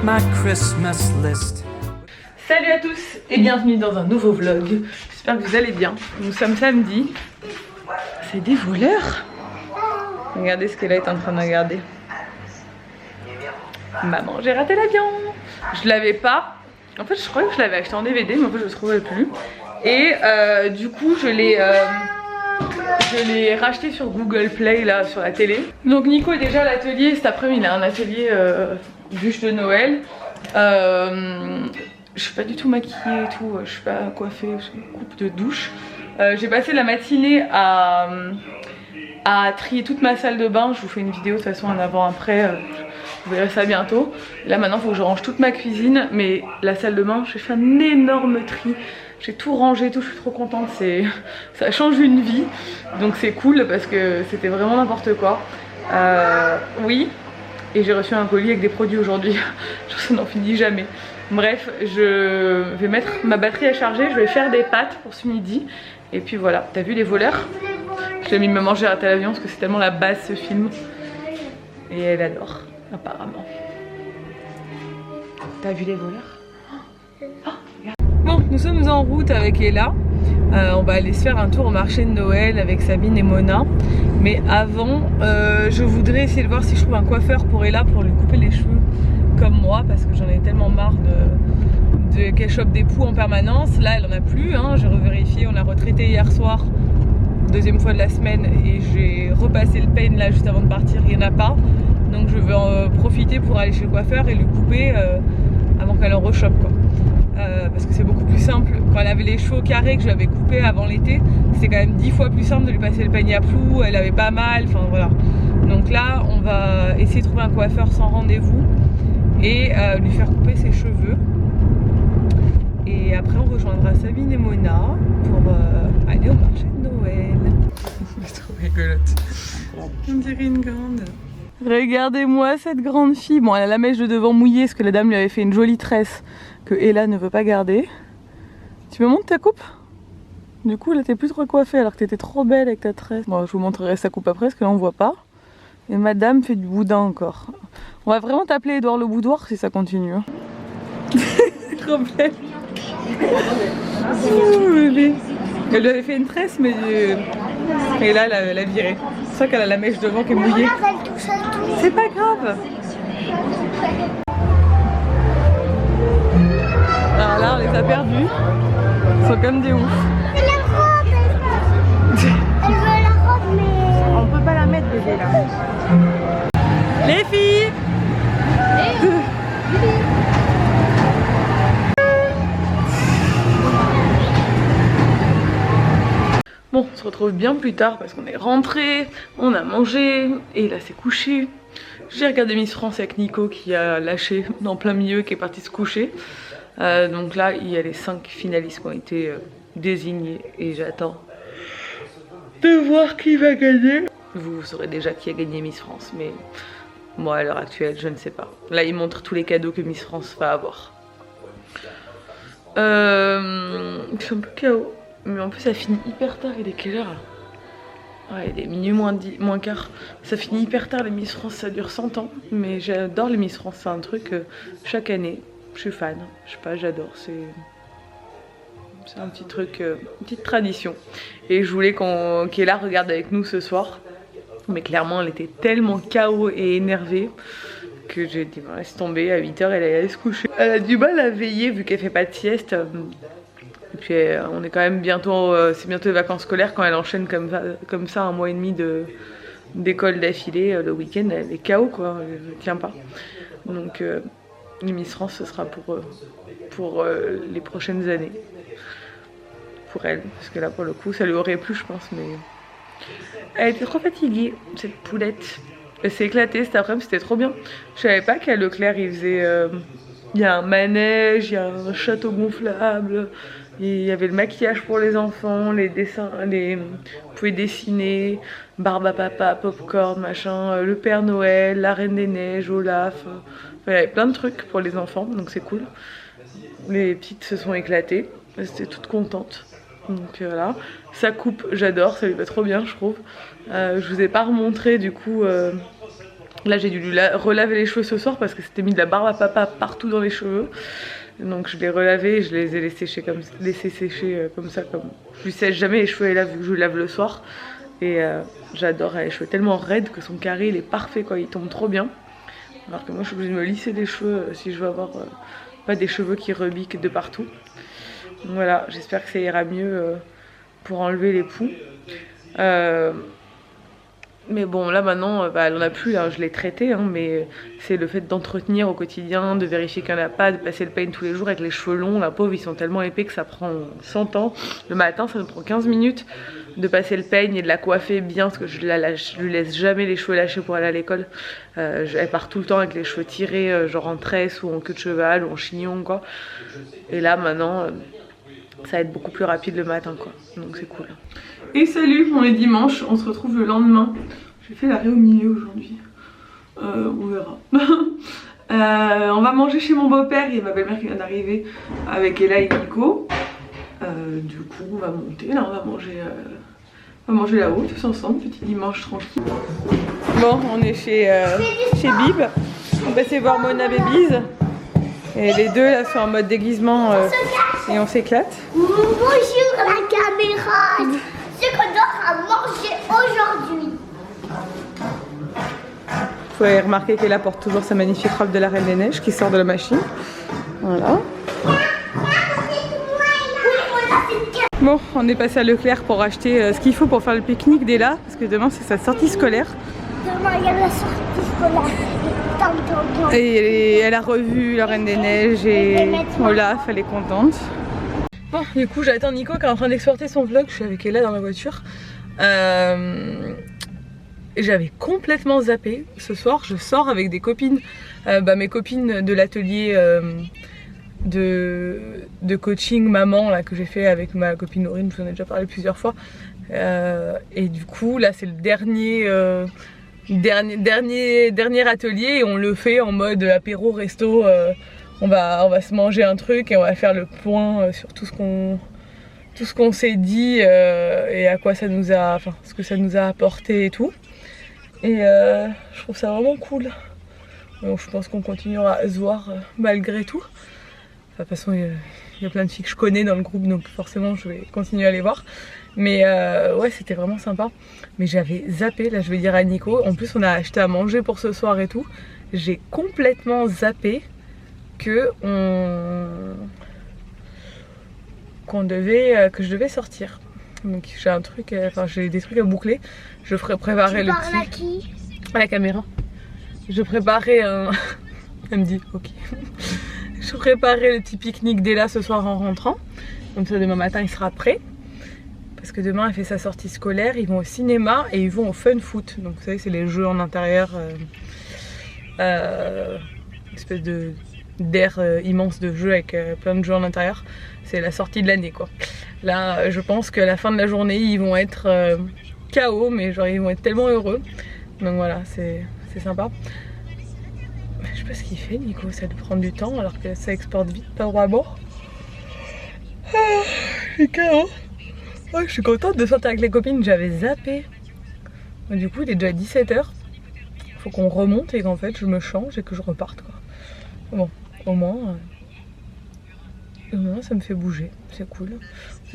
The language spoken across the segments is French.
my Christmas list. Salut à tous et bienvenue dans un nouveau vlog. J'espère que vous allez bien. Nous sommes samedi. C'est des voleurs. Regardez ce qu'elle est en train de regarder. Maman, j'ai raté l'avion. Je l'avais pas. En fait, je croyais que je l'avais acheté en DVD, mais en fait, je ne trouvais plus. Et du coup, je l'ai racheté sur Google Play, là, sur la télé. Donc Nico est déjà à l'atelier. Cet après-midi, il a un atelier bûche de Noël. Je suis pas du tout maquillée et tout. Je suis pas coiffée, je suis une coupe de douche. J'ai passé la matinée à trier toute ma salle de bain. Je vous fais une vidéo de toute façon en avant-après. Vous verrez ça bientôt. Là maintenant il faut que je range toute ma cuisine. Mais la salle de bain, j'ai fait un énorme tri. J'ai tout rangé, tout, je suis trop contente. Ça change une vie. Donc c'est cool parce que c'était vraiment n'importe quoi. Oui. Et j'ai reçu un colis avec des produits aujourd'hui. Ça n'en finit jamais. Bref, je vais mettre ma batterie à charger. Je vais faire des pâtes pour ce midi. Et puis voilà, t'as vu les voleurs? Je l'ai mis me manger à l'avion parce que c'est tellement la base ce film. Et elle adore, apparemment. T'as vu les voleurs? Oh, bon, nous sommes en route avec Ella. On va aller se faire un tour au marché de Noël avec Sabine et Mona. Mais avant, je voudrais essayer de voir si je trouve un coiffeur pour Ella pour lui couper les cheveux comme moi. Parce que j'en ai tellement marre qu'elle chope des poux en permanence. Là, elle en a plus, hein. J'ai revérifié, on l'a retraité hier soir. Deuxième fois de la semaine et j'ai repassé le pain là juste avant de partir, il n'y en a pas. Donc je vais en profiter pour aller chez le coiffeur et lui couper avant qu'elle en rechoppe quoi. Parce que c'est beaucoup plus simple. Quand elle avait les cheveux carrés que je lui avais coupés avant l'été, c'était quand même 10 fois plus simple de lui passer le peigne à flou, elle avait pas mal, enfin voilà. Donc là on va essayer de trouver un coiffeur sans rendez-vous et lui faire couper ses cheveux. Et après on rejoindra Sabine et Mona pour aller au marché de Noël. C'est trop rigolote. On dirait une grande. Regardez-moi cette grande fille. Bon, elle a la mèche de devant mouillée parce que la dame lui avait fait une jolie tresse que Ella ne veut pas garder. Tu me montres ta coupe? Du coup là t'es plus trop coiffée alors que t'étais trop belle avec ta tresse. Bon, je vous montrerai sa coupe après parce que là on voit pas. Et madame fait du boudin encore. On va vraiment t'appeler Edouard le Boudoir si ça continue. Hein. Trop belle. Oh, bébé. Elle lui avait fait une tresse mais et là elle a viré. C'est pour ça qu'elle a la mèche devant qui est mouillée. C'est pas grave. Alors là on les a perdus. Ils sont comme des oufs. C'est la robe. Elle veut la robe mais on peut pas la mettre bébé là. Les filles. Bon, on se retrouve bien plus tard parce qu'on est rentré, on a mangé et là c'est couché. J'ai regardé Miss France avec Nico qui a lâché dans plein milieu, qui est parti se coucher. Donc là il y a les 5 finalistes qui ont été désignés et j'attends de voir qui va gagner. Vous saurez déjà qui a gagné Miss France, mais moi à l'heure actuelle je ne sais pas. Là ils montrent tous les cadeaux que Miss France va avoir. Je suis un peu KO. Mais en plus ça finit hyper tard, il est quelle heure là? Ouais, il est minuit moins quart. Ça finit hyper tard les Miss France, ça dure 100 ans. Mais j'adore les Miss France, c'est un truc chaque année, je suis fan. Je sais pas, j'adore, c'est un petit truc, une petite tradition. Et je voulais qu'Ella regarde avec nous ce soir. Mais clairement elle était tellement KO et énervée que j'ai dit bon, laisse tomber, à 8 h elle allait se coucher. Elle a du mal à veiller vu qu'elle fait pas de sieste. Et puis on est quand même bientôt, c'est bientôt les vacances scolaires quand elle enchaîne comme ça 1 mois et demi d'école d'affilée. Le week-end elle est KO quoi, elle ne tient pas. Donc les Miss France ce sera pour les prochaines années. Pour elle, parce que là pour le coup ça lui aurait plu je pense mais... Elle était trop fatiguée cette poulette. Elle s'est éclatée cet après-midi, c'était trop bien. Je savais pas qu'à Leclerc il faisait... Il y a un manège, il y a un château gonflable. Il y avait le maquillage pour les enfants, les dessins, vous pouvez dessiner, barbe à papa, popcorn, machin, le Père Noël, la Reine des Neiges, Olaf. Enfin, il y avait plein de trucs pour les enfants, donc c'est cool. Les petites se sont éclatées, elles étaient toutes contentes. Donc voilà, sa coupe, j'adore, ça lui va trop bien, je trouve. Je vous ai pas remontré du coup Là j'ai dû lui relaver les cheveux ce soir parce que c'était mis de la barbe à papa partout dans les cheveux. Donc je l'ai relavé et je les ai laissés sécher comme ça. Comme... Je lui sèche jamais les cheveux là vu que je lui lave le soir. Et j'adore, elle a les cheveux tellement raides que son carré il est parfait quoi, il tombe trop bien. Alors que moi je suis obligée de me lisser les cheveux si je veux avoir pas des cheveux qui rebiquent de partout. Donc voilà, j'espère que ça ira mieux pour enlever les poux. Mais bon là maintenant elle en a plus, hein, je l'ai traité hein, mais c'est le fait d'entretenir au quotidien, de vérifier qu'il n'y en a pas, de passer le peigne tous les jours avec les cheveux longs. La pauvre ils sont tellement épais que ça prend 100 ans. Le matin ça me prend 15 minutes de passer le peigne et de la coiffer bien parce que je lui laisse jamais les cheveux lâchés pour aller à l'école. Elle part tout le temps avec les cheveux tirés genre en tresse ou en queue de cheval ou en chignon quoi. Et là maintenant ça va être beaucoup plus rapide le matin quoi, donc c'est cool. Et salut, on est dimanche, on se retrouve le lendemain. J'ai fait l'arrêt au milieu aujourd'hui, on verra. On va manger chez mon beau-père et ma belle-mère qui vient d'arriver avec Ella et Nico. Du coup on va monter, là on va manger là-haut tous ensemble, petit dimanche tranquille. Bon, on est chez Bib, on va essayer de voir Mona Babies. Et les deux là sont en mode déguisement et on s'éclate. Bonjour la caméra. Ce qu'on doit manger aujourd'hui. Vous pouvez remarquer qu'elle apporte toujours sa magnifique robe de la Reine des Neiges qui sort de la machine. Voilà. Bon, on est passé à Leclerc pour acheter ce qu'il faut pour faire le pique-nique d'Ella parce que demain c'est sa sortie scolaire. Demain il y a la sortie scolaire. Et elle a revu la Reine des Neiges et Olaf, elle est contente. Bon, du coup j'attends Nico qui est en train d'exporter son vlog, je suis avec Ella dans ma voiture. J'avais complètement zappé. Ce soir je sors avec des copines, mes copines de l'atelier de coaching maman là, que j'ai fait avec ma copine Aurine, je vous en ai déjà parlé plusieurs fois. Et du coup là c'est le dernier atelier et on le fait en mode apéro resto. On va se manger un truc et on va faire le point sur tout ce qu'on s'est dit et à quoi ça nous a, enfin ce que ça nous a apporté et tout. Et je trouve ça vraiment cool. Donc je pense qu'on continuera à se voir malgré tout. Enfin, de toute façon il y a plein de filles que je connais dans le groupe donc forcément je vais continuer à les voir. Mais ouais c'était vraiment sympa. Mais j'avais zappé, là je vais dire à Nico, en plus on a acheté à manger pour ce soir et tout. J'ai complètement zappé que je devais sortir. Donc j'ai un truc, j'ai des trucs à boucler. Je ferai préparer le petit... à qui? À la caméra. Je préparais un... Elle me dit ok. Je préparais le petit pique-nique d'Ella ce soir en rentrant. Comme ça demain matin il sera prêt. Parce que demain elle fait sa sortie scolaire, ils vont au cinéma et ils vont au fun foot. Donc vous savez c'est les jeux en intérieur, espèce d'air immense de jeu avec plein de jeux en intérieur. C'est la sortie de l'année quoi. Là je pense qu'à la fin de la journée ils vont être KO mais genre ils vont être tellement heureux. Donc voilà c'est sympa. Je sais pas ce qu'il fait Nico, ça lui prend du temps alors que ça exporte vite pas vraiment. Je suis KO. Oh, je suis contente de sortir avec les copines, j'avais zappé. Du coup il est déjà 17 h. Faut qu'on remonte et qu'en fait je me change et que je reparte quoi. Bon, au moins ça me fait bouger, c'est cool.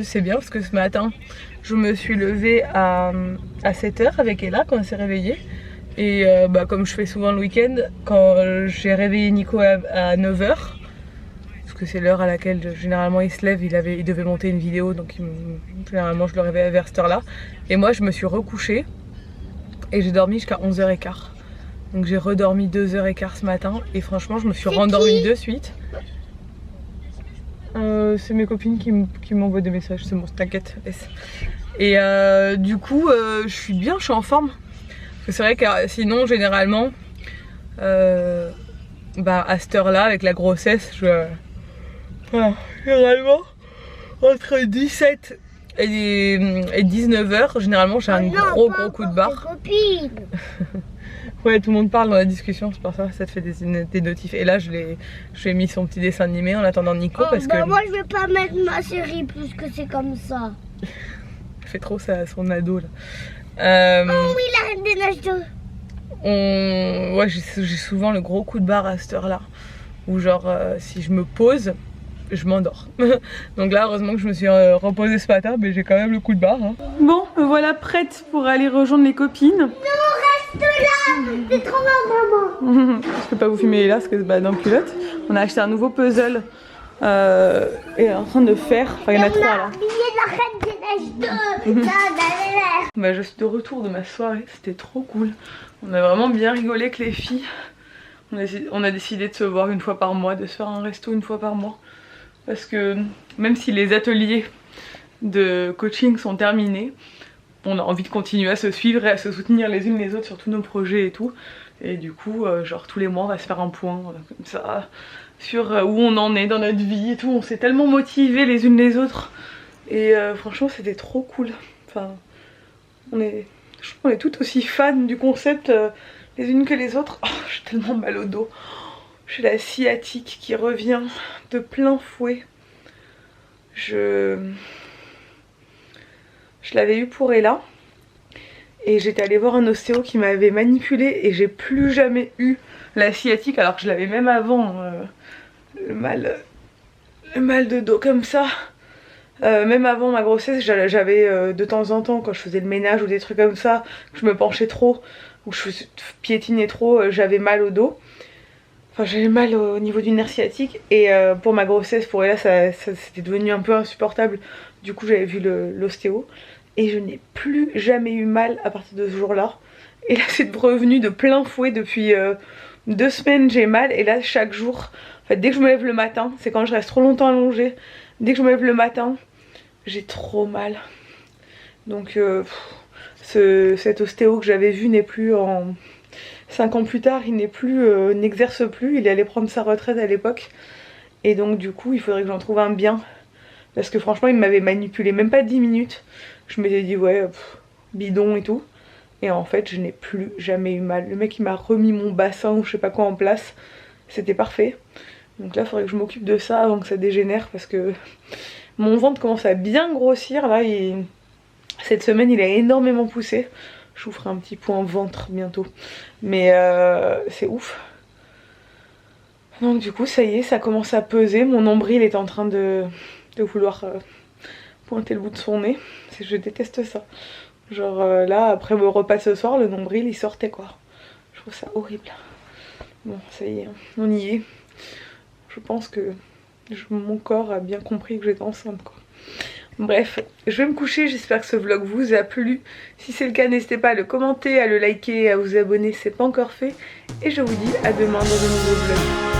C'est bien parce que ce matin je me suis levée à 7 h avec Ella quand elle s'est réveillée. Et comme je fais souvent le week-end, quand j'ai réveillé Nico à 9 h, parce que c'est l'heure à laquelle généralement il se lève, il devait monter une vidéo donc généralement je le réveille vers cette heure là. Et moi je me suis recouchée et j'ai dormi jusqu'à 11 h 15. Donc j'ai redormi 2 h 15 ce matin et franchement je me suis rendormie de suite. C'est mes copines qui m'envoient des messages, c'est bon, t'inquiète. Et du coup je suis bien, je suis en forme. C'est vrai que sinon généralement à cette heure là avec la grossesse généralement entre 17 et 19 h généralement j'ai un gros coup de barre. Ouais tout le monde parle dans la discussion, c'est pour ça te fait des notifs. Et là je lui ai mis son petit dessin animé en attendant Nico parce que... Moi je vais pas mettre ma série plus que c'est comme ça. Elle fait trop son ado là. Oh oui la Reine des Neiges 2. Ouais, j'ai souvent le gros coup de barre à cette heure-là. Où genre, si je me pose, je m'endors. Donc là, heureusement que je me suis reposée ce matin, mais j'ai quand même le coup de barre. Hein. Bon, me voilà prête pour aller rejoindre les copines. Non, reste là. C'est trop mal, maman. Je peux pas vous filmer là parce que c'est dans le culotte. On a acheté un nouveau puzzle et en train de faire. Enfin, il y en a 3 là. La Reine des Neiges 2. Bah, je suis de retour de ma soirée, c'était trop cool. On a vraiment bien rigolé avec les filles. On a décidé de se voir une fois par mois, de se faire un resto une fois par mois. Parce que même si les ateliers de coaching sont terminés, on a envie de continuer à se suivre et à se soutenir les unes les autres sur tous nos projets et tout. Et du coup, genre tous les mois on va se faire un point comme ça sur où on en est dans notre vie et tout. On s'est tellement motivés les unes les autres. Et franchement c'était trop cool. Enfin, je trouve qu'on est toutes aussi fans du concept les unes que les autres. Oh, j'ai tellement mal au dos. J'ai la sciatique qui revient de plein fouet. Je l'avais eu pour Ella. Et j'étais allée voir un ostéo qui m'avait manipulée et j'ai plus jamais eu la sciatique alors que je l'avais même avant. Le mal de dos comme ça. Même avant ma grossesse, j'avais de temps en temps quand je faisais le ménage ou des trucs comme ça, que je me penchais trop ou je piétinais trop, j'avais mal au dos. Enfin j'avais mal au niveau du nerf sciatique et pour ma grossesse, pour Ella, ça c'était devenu un peu insupportable. Du coup j'avais vu l'ostéo et je n'ai plus jamais eu mal à partir de ce jour-là. Et là c'est revenu de plein fouet depuis 2 semaines, j'ai mal et là chaque jour, en fait dès que je me lève le matin, c'est quand je reste trop longtemps allongée, dès que je me lève le matin, j'ai trop mal. Donc cet ostéo que j'avais vu n'est plus en... 5 ans plus tard, il n'exerce plus, il est allé prendre sa retraite à l'époque. Et donc du coup, il faudrait que j'en trouve un bien. Parce que franchement, il m'avait manipulé, même pas 10 minutes. Je m'étais dit, ouais, bidon et tout. Et en fait, je n'ai plus jamais eu mal. Le mec, il m'a remis mon bassin ou je sais pas quoi en place. C'était parfait. Donc là, il faudrait que je m'occupe de ça avant que ça dégénère. Parce que mon ventre commence à bien grossir. Là, cette semaine, il a énormément poussé. Je vous ferai un petit point ventre bientôt. Mais c'est ouf. Donc du coup, ça y est, ça commence à peser. Mon nombril est en train de vouloir pointer le bout de son nez. Je déteste ça. Genre là, après le repas de ce soir, le nombril, il sortait quoi. Je trouve ça horrible. Bon, ça y est, on y est. Je pense que mon corps a bien compris que j'étais enceinte quoi. Bref, je vais me coucher, j'espère que ce vlog vous a plu. Si c'est le cas, n'hésitez pas à le commenter, à le liker, à vous abonner si ce n'est pas encore fait. Et je vous dis à demain dans un nouveau vlog.